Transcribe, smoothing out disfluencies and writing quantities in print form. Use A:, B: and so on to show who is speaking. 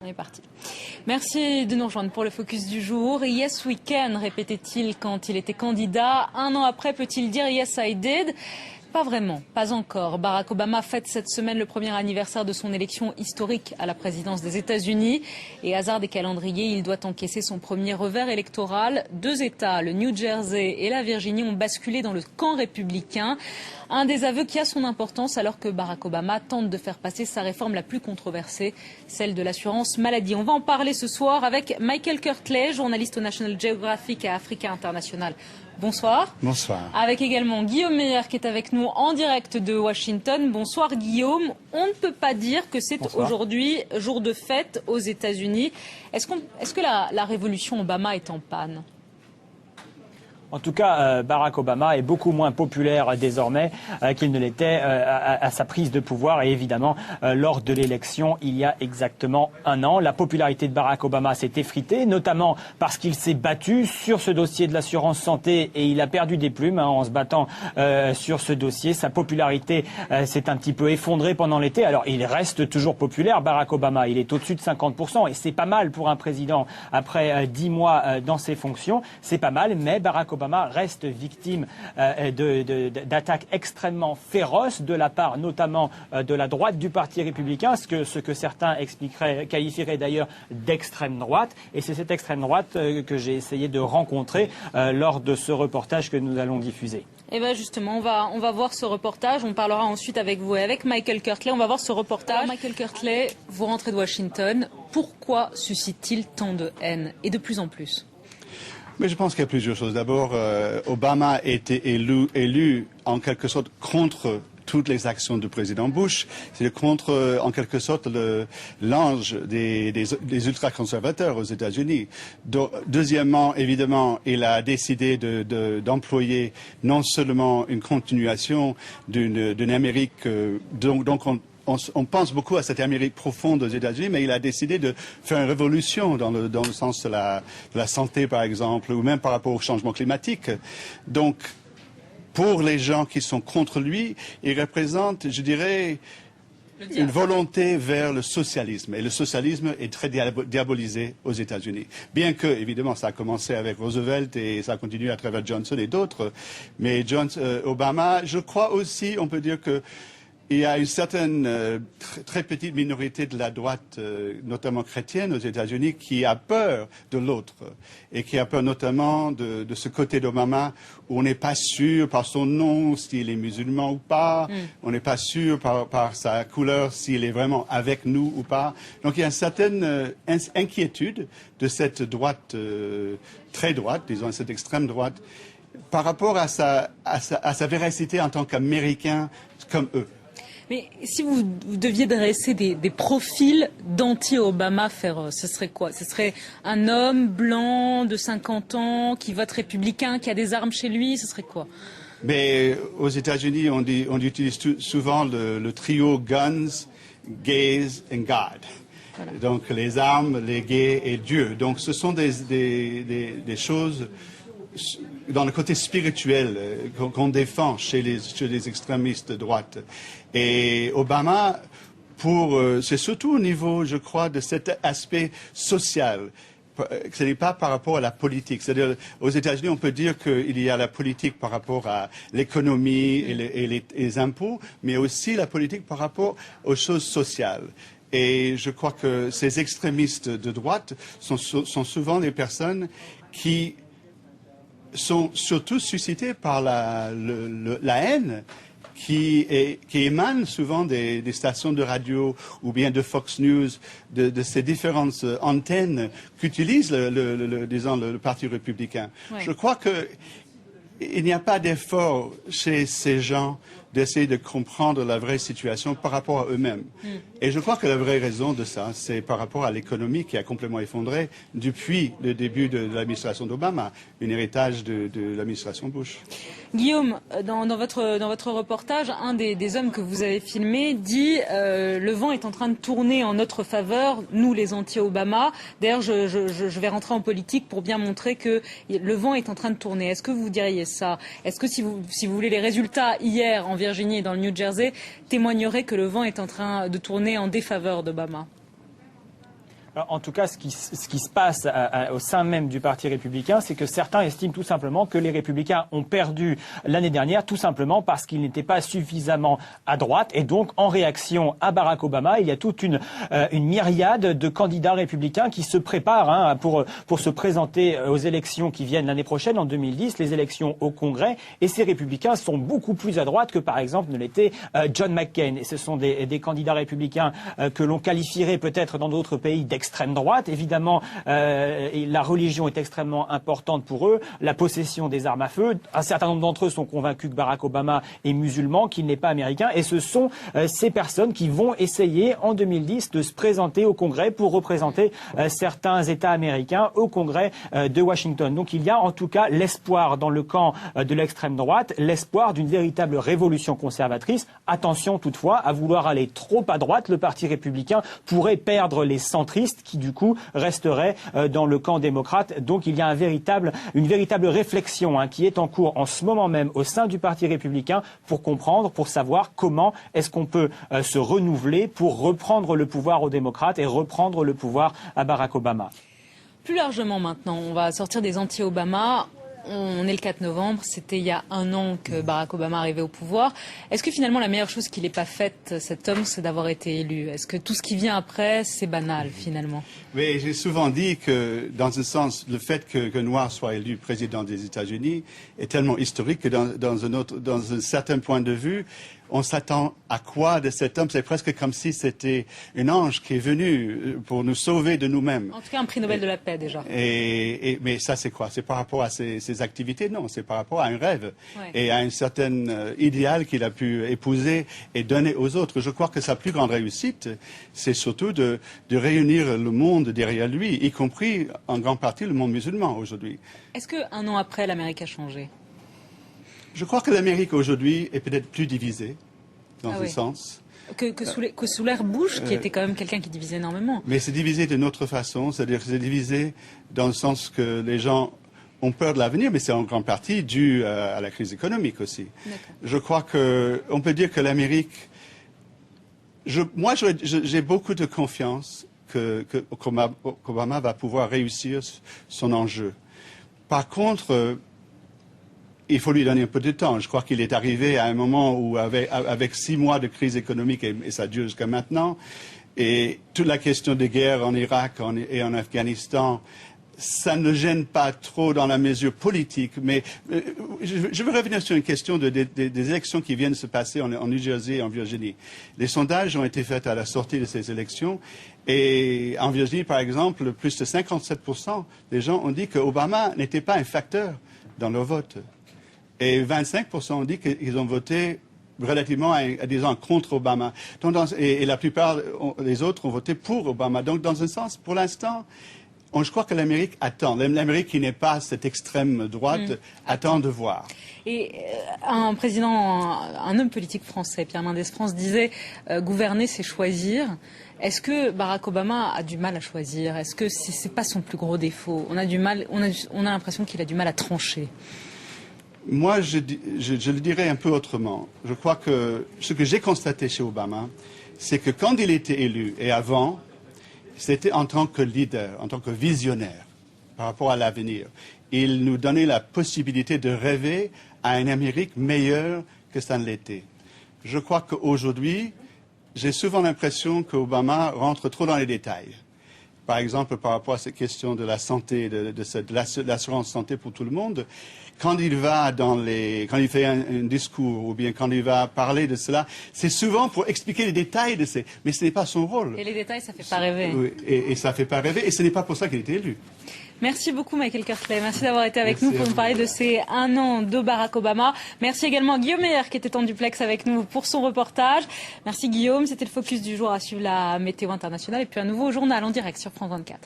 A: On est parti. Merci de nous rejoindre pour le focus du jour. Yes we can, répétait-il quand il était candidat. Un an après, peut-il dire yes I did? Pas vraiment, pas encore. Barack Obama fête cette semaine le premier anniversaire de son élection historique à la présidence des États-Unis. Et hasard des calendriers, il doit encaisser son premier revers électoral. 2 États, le New Jersey et la Virginie, ont basculé dans le camp républicain. Un des aveux qui a son importance alors que Barack Obama tente de faire passer sa réforme la plus controversée, celle de l'assurance maladie. On va en parler ce soir avec Michael Kirtley, journaliste au National Geographic et Africa International. Bonsoir.
B: Bonsoir. Avec
A: également Guillaume Meyer qui est avec nous en direct de Washington. Bonsoir Guillaume. On ne peut pas dire que c'est aujourd'hui jour de fête aux États-Unis. Est-ce que la révolution Obama est en panne ?
C: En tout cas, Barack Obama est beaucoup moins populaire désormais qu'il ne l'était à sa prise de pouvoir. Et évidemment, lors de l'élection, il y a exactement un an, la popularité de Barack Obama s'est effritée, notamment parce qu'il s'est battu sur ce dossier de l'assurance santé et il a perdu des plumes en se battant sur ce dossier. Sa popularité s'est un petit peu effondrée pendant l'été. Alors, il reste toujours populaire, Barack Obama. Il est au-dessus de 50% et c'est pas mal pour un président après 10 mois dans ses fonctions. C'est pas mal, mais Barack Obama reste victime d'attaques extrêmement féroces de la part notamment de la droite du Parti républicain, ce que certains qualifieraient d'ailleurs d'extrême droite. Et c'est cette extrême droite que j'ai essayé de rencontrer lors de ce reportage que nous allons diffuser.
A: Et bien justement, on va voir ce reportage. On parlera ensuite avec vous et avec Michael Kirtley. On va voir ce reportage. Alors, Michael Kirtley, vous rentrez de Washington. Pourquoi suscite-t-il tant de haine et de plus en plus ?
B: Mais je pense qu'il y a plusieurs choses. D'abord, Obama a été élu en quelque sorte contre toutes les actions du président Bush. C'est contre, en quelque sorte, l'ange des ultra-conservateurs aux États-Unis. Deuxièmement, évidemment, il a décidé d'employer non seulement une continuation d'une Amérique donc on pense beaucoup à cette Amérique profonde aux États-Unis, mais il a décidé de faire une révolution dans le sens de la santé, par exemple, ou même par rapport au changement climatique. Donc, pour les gens qui sont contre lui, il représente, je dirais, une volonté vers le socialisme. Et le socialisme est très diabolisé aux États-Unis. Bien que, évidemment, ça a commencé avec Roosevelt et ça continue à travers Johnson et d'autres. Mais Obama, je crois aussi, on peut dire que il y a une certaine très petite minorité de la droite, notamment chrétienne aux États-Unis, qui a peur de l'autre et qui a peur notamment de ce côté d'Obama où on n'est pas sûr par son nom s'il est musulman ou pas, on n'est pas sûr par sa couleur s'il est vraiment avec nous ou pas. Donc il y a une certaine inquiétude de cette droite, très droite, disons cette extrême droite, par rapport à sa véracité en tant qu'Américain comme eux.
A: Mais si vous deviez dresser des profils d'anti-Obama féroces, ce serait quoi? Ce serait un homme blanc de 50 ans qui vote républicain, qui a des armes chez lui, ce serait quoi?
B: Mais aux États-Unis, on utilise souvent le trio guns, gays and God. Voilà. Donc les armes, les gays et Dieu. Donc ce sont des choses dans le côté spirituel qu'on défend chez les extrémistes de droite. Et Obama, c'est surtout au niveau, je crois, de cet aspect social. Ce n'est pas par rapport à la politique. C'est-à-dire, aux États-Unis, on peut dire qu'il y a la politique par rapport à l'économie et les impôts, mais aussi la politique par rapport aux choses sociales. Et je crois que ces extrémistes de droite sont souvent des personnes qui sont surtout suscités par la haine qui émane souvent des stations de radio ou bien de Fox News, de ces différentes antennes qu'utilise le Parti républicain. Ouais. Je crois qu'il n'y a pas d'effort chez ces gens d'essayer de comprendre la vraie situation par rapport à eux-mêmes. Et je crois que la vraie raison de ça, c'est par rapport à l'économie qui a complètement effondré depuis le début de l'administration d'Obama, un héritage de l'administration Bush.
A: Guillaume, dans votre reportage, un des hommes que vous avez filmé dit le vent est en train de tourner en notre faveur, nous les anti-Obama. D'ailleurs, je vais rentrer en politique pour bien montrer que le vent est en train de tourner. Est-ce que vous diriez ça? Est-ce que si vous voulez les résultats hier en Virginie et dans le New Jersey témoigneraient que le vent est en train de tourner en défaveur d'Obama?
C: Alors, en tout cas, ce qui se passe au sein même du Parti républicain, c'est que certains estiment tout simplement que les républicains ont perdu l'année dernière, tout simplement parce qu'ils n'étaient pas suffisamment à droite. Et donc, en réaction à Barack Obama, il y a toute une myriade de candidats républicains qui se préparent pour se présenter aux élections qui viennent l'année prochaine, en 2010, les élections au Congrès. Et ces républicains sont beaucoup plus à droite que, par exemple, ne l'était John McCain. Et ce sont des candidats républicains que l'on qualifierait peut-être dans d'autres pays d'extrême droite. Évidemment, la religion est extrêmement importante pour eux, la possession des armes à feu. Un certain nombre d'entre eux sont convaincus que Barack Obama est musulman, qu'il n'est pas américain. Et ce sont ces personnes qui vont essayer en 2010 de se présenter au Congrès pour représenter certains États américains au Congrès de Washington. Donc il y a en tout cas l'espoir dans le camp de l'extrême droite, l'espoir d'une véritable révolution conservatrice. Attention toutefois, à vouloir aller trop à droite, le Parti républicain pourrait perdre les centristes qui du coup resteraient dans le camp démocrate. Donc il y a une véritable réflexion qui est en cours en ce moment même au sein du Parti républicain pour comprendre, pour savoir comment est-ce qu'on peut se renouveler pour reprendre le pouvoir aux démocrates et reprendre le pouvoir à Barack Obama.
A: Plus largement maintenant, on va sortir des anti-Obama. On est le 4 novembre, c'était il y a un an que Barack Obama arrivait au pouvoir. Est-ce que finalement la meilleure chose qu'il n'ait pas faite, cet homme, c'est d'avoir été élu? Est-ce que tout ce qui vient après, c'est banal finalement?
B: Oui, j'ai souvent dit que, dans un sens, le fait que Noir soit élu président des États-Unis est tellement historique que dans un certain point de vue, on s'attend à quoi de cet homme? C'est presque comme si c'était un ange qui est venu pour nous sauver de nous-mêmes.
A: En tout cas, un prix Nobel de la paix déjà.
B: Mais ça, c'est quoi? C'est par rapport à ses activités? Non, c'est par rapport à un rêve et à un certain idéal qu'il a pu épouser et donner aux autres. Je crois que sa plus grande réussite, c'est surtout de réunir le monde derrière lui, y compris en grande partie le monde musulman aujourd'hui.
A: Est-ce qu'un an après, l'Amérique a changé?
B: Je crois que l'Amérique aujourd'hui est peut-être plus divisée, dans un sens.
A: Que sous l'ère Bush, qui était quand même quelqu'un qui divisait énormément.
B: Mais c'est divisé d'une autre façon, c'est-à-dire que c'est divisé dans le sens que les gens ont peur de l'avenir, mais c'est en grande partie dû à la crise économique aussi. Je crois qu'on peut dire que l'Amérique... Moi, j'ai beaucoup de confiance qu'Obama va pouvoir réussir son enjeu. Par contre... il faut lui donner un peu de temps. Je crois qu'il est arrivé à un moment où, avec 6 mois de crise économique, et ça dure jusqu'à maintenant, et toute la question des guerres en Irak et en Afghanistan, ça ne gêne pas trop dans la mesure politique. Mais je veux revenir sur une question des élections qui viennent de se passer en New Jersey et en Virginie. Les sondages ont été faits à la sortie de ces élections. Et en Virginie, par exemple, plus de 57% des gens ont dit qu'Obama n'était pas un facteur dans leur vote. Et 25% ont dit qu'ils ont voté relativement, disons, contre Obama. Donc, et la plupart des autres ont voté pour Obama. Donc, dans un sens, pour l'instant, je crois que l'Amérique attend. L'Amérique qui n'est pas cette extrême droite attend de voir.
A: Et un homme politique français, Pierre Mendès France, disait gouverner, c'est choisir. Est-ce que Barack Obama a du mal à choisir? Est-ce que c'est pas son plus gros défaut? On a l'impression qu'il a du mal à trancher.
B: Moi, je le dirais un peu autrement. Je crois que ce que j'ai constaté chez Obama, c'est que quand il était élu et avant, c'était en tant que leader, en tant que visionnaire par rapport à l'avenir. Il nous donnait la possibilité de rêver à une Amérique meilleure que ça ne l'était. Je crois qu'aujourd'hui, j'ai souvent l'impression qu'Obama rentre trop dans les détails. Par exemple, par rapport à cette question de la santé, de l'assurance santé pour tout le monde, quand il fait un discours ou bien quand il va parler de cela, c'est souvent pour expliquer les détails mais ce n'est pas son rôle.
A: Et les détails, ça fait pas rêver.
B: Oui, et ça fait pas rêver, et ce n'est pas pour ça qu'il a été élu.
A: Merci beaucoup Michael Kersley, merci d'avoir été avec nous pour nous parler de ces 1 an de Barack Obama. Merci également à Guillaume Meyer qui était en duplex avec nous pour son reportage. Merci Guillaume, c'était le focus du jour, à suivre la météo internationale et puis un nouveau journal en direct sur France 24.